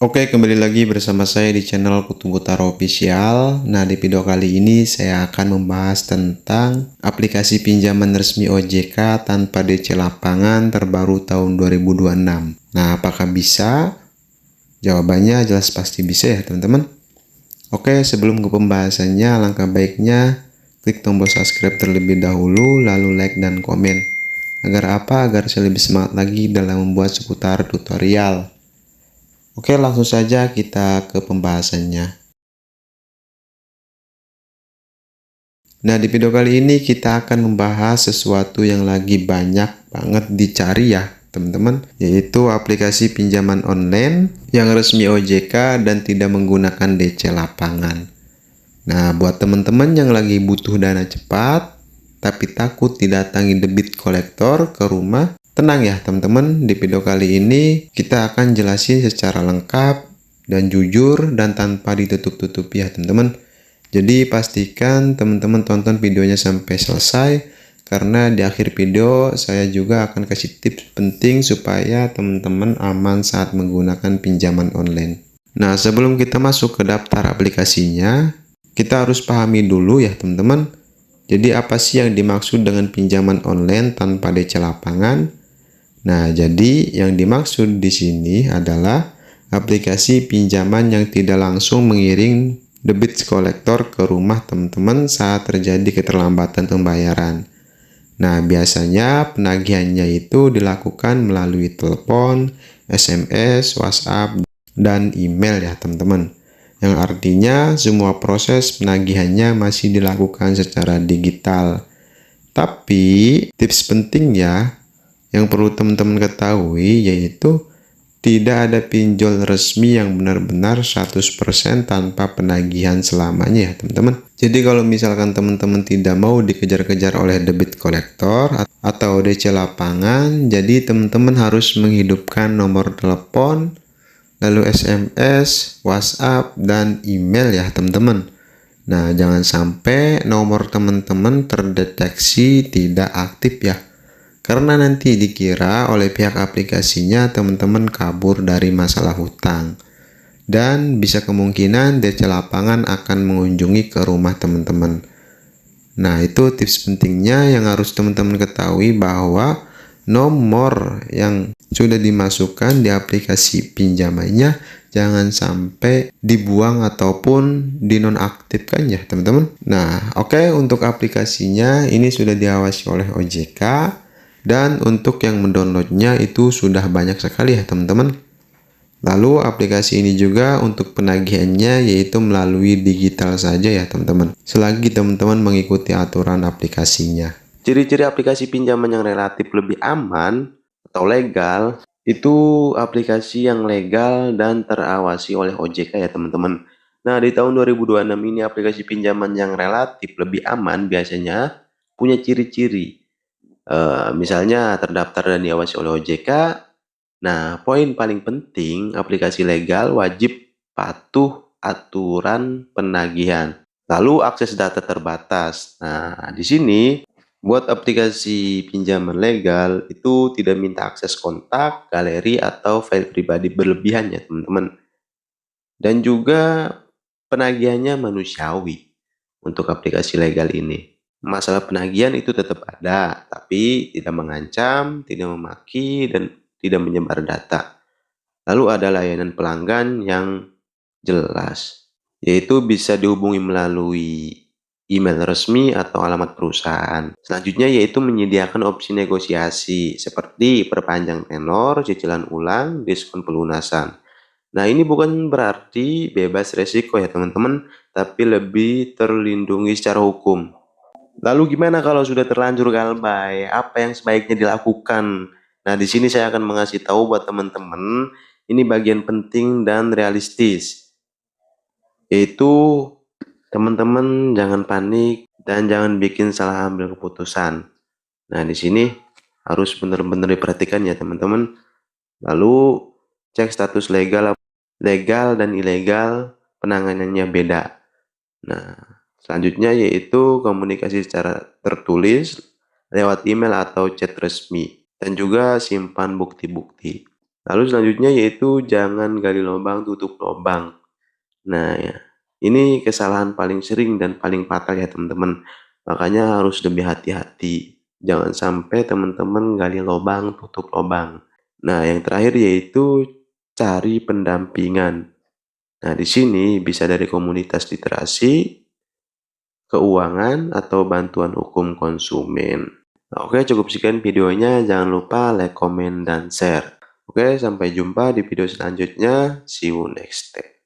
Oke, kembali lagi bersama saya di channel Kutu Butaro Official. Nah, di video kali ini saya akan membahas tentang aplikasi pinjaman resmi OJK tanpa DC lapangan terbaru tahun 2026. Nah, apakah bisa? Jawabannya jelas pasti bisa ya, teman-teman. Oke, sebelum ke pembahasannya, alangkah baiknya klik tombol subscribe terlebih dahulu, lalu like dan komen. Agar apa? Agar saya lebih semangat lagi dalam membuat seputar tutorial. Oke, langsung saja kita ke pembahasannya. Nah, di video kali ini kita akan membahas sesuatu yang lagi banyak banget dicari ya, teman-teman, yaitu aplikasi pinjaman online yang resmi OJK dan tidak menggunakan DC lapangan. Nah, buat teman-teman yang lagi butuh dana cepat, tapi takut didatangi debit kolektor ke rumah, tenang ya teman-teman, di video kali ini kita akan jelasin secara lengkap dan jujur dan tanpa ditutup-tutupi ya teman-teman. Jadi pastikan teman-teman tonton videonya sampai selesai, karena di akhir video saya juga akan kasih tips penting supaya teman-teman aman saat menggunakan pinjaman online. Nah, sebelum kita masuk ke daftar aplikasinya, kita harus pahami dulu ya teman-teman. Jadi apa sih yang dimaksud dengan pinjaman online tanpa DC lapangan? Nah, jadi yang dimaksud di sini adalah aplikasi pinjaman yang tidak langsung mengirim debit kolektor ke rumah teman-teman saat terjadi keterlambatan pembayaran. Nah, biasanya penagihannya itu dilakukan melalui telepon, SMS, WhatsApp, dan email ya teman-teman. Yang artinya semua proses penagihannya masih dilakukan secara digital. Tapi tips penting ya, yang perlu teman-teman ketahui yaitu tidak ada pinjol resmi yang benar-benar 100% tanpa penagihan selamanya ya teman-teman. Jadi kalau misalkan teman-teman tidak mau dikejar-kejar oleh debit kolektor atau DC lapangan, jadi teman-teman harus menghidupkan nomor telepon, lalu SMS, WhatsApp, dan email ya teman-teman. Nah, jangan sampai nomor teman-teman terdeteksi tidak aktif ya. Karena nanti dikira oleh pihak aplikasinya teman-teman kabur dari masalah hutang. Dan bisa kemungkinan DC lapangan akan mengunjungi ke rumah teman-teman. Nah, itu tips pentingnya yang harus teman-teman ketahui, bahwa nomor yang sudah dimasukkan di aplikasi pinjamannya jangan sampai dibuang ataupun dinonaktifkan ya teman-teman. Nah, oke, untuk aplikasinya ini sudah diawasi oleh OJK. Dan untuk yang mendownloadnya itu sudah banyak sekali ya teman-teman. Lalu aplikasi ini juga untuk penagihannya yaitu melalui digital saja ya teman-teman, selagi teman-teman mengikuti aturan aplikasinya. Ciri-ciri aplikasi pinjaman yang relatif lebih aman atau legal itu aplikasi yang legal dan terawasi oleh OJK ya teman-teman. Nah, di tahun 2026 ini aplikasi pinjaman yang relatif lebih aman biasanya punya ciri-ciri. Misalnya terdaftar dan diawasi oleh OJK. Nah, poin paling penting, aplikasi legal wajib patuh aturan penagihan. Lalu akses data terbatas. Nah, di sini buat aplikasi pinjaman legal itu tidak minta akses kontak, galeri, atau file pribadi berlebihan ya teman-teman. Dan juga penagihannya manusiawi untuk aplikasi legal ini. Masalah penagihan itu tetap ada, tapi tidak mengancam, tidak memaki, dan tidak menyebar data. Lalu ada layanan pelanggan yang jelas, yaitu bisa dihubungi melalui email resmi atau alamat perusahaan. Selanjutnya yaitu menyediakan opsi negosiasi seperti perpanjang tenor, cicilan ulang, diskon pelunasan. Nah, ini bukan berarti bebas resiko ya teman-teman, tapi lebih terlindungi secara hukum. Lalu gimana kalau sudah terlanjur galbay? Apa yang sebaiknya dilakukan? Nah, di sini saya akan mengasih tahu buat teman-teman, ini bagian penting dan realistis. Yaitu teman-teman jangan panik dan jangan bikin salah ambil keputusan. Nah, di sini harus benar-benar diperhatikan ya teman-teman. Lalu cek status legal dan ilegal, penanganannya beda. Nah, selanjutnya yaitu komunikasi secara tertulis lewat email atau chat resmi, dan juga simpan bukti-bukti. Lalu selanjutnya yaitu jangan gali lubang tutup lubang. Nah, ya, ini kesalahan paling sering dan paling fatal ya teman-teman. Makanya harus lebih hati-hati. Jangan sampai teman-teman gali lubang tutup lubang. Nah, yang terakhir yaitu cari pendampingan. Nah, di sini bisa dari komunitas literasi, keuangan, atau bantuan hukum konsumen. Nah, oke, cukup sekian videonya. Jangan lupa like, komen, dan share. Oke, sampai jumpa di video selanjutnya. See you next time.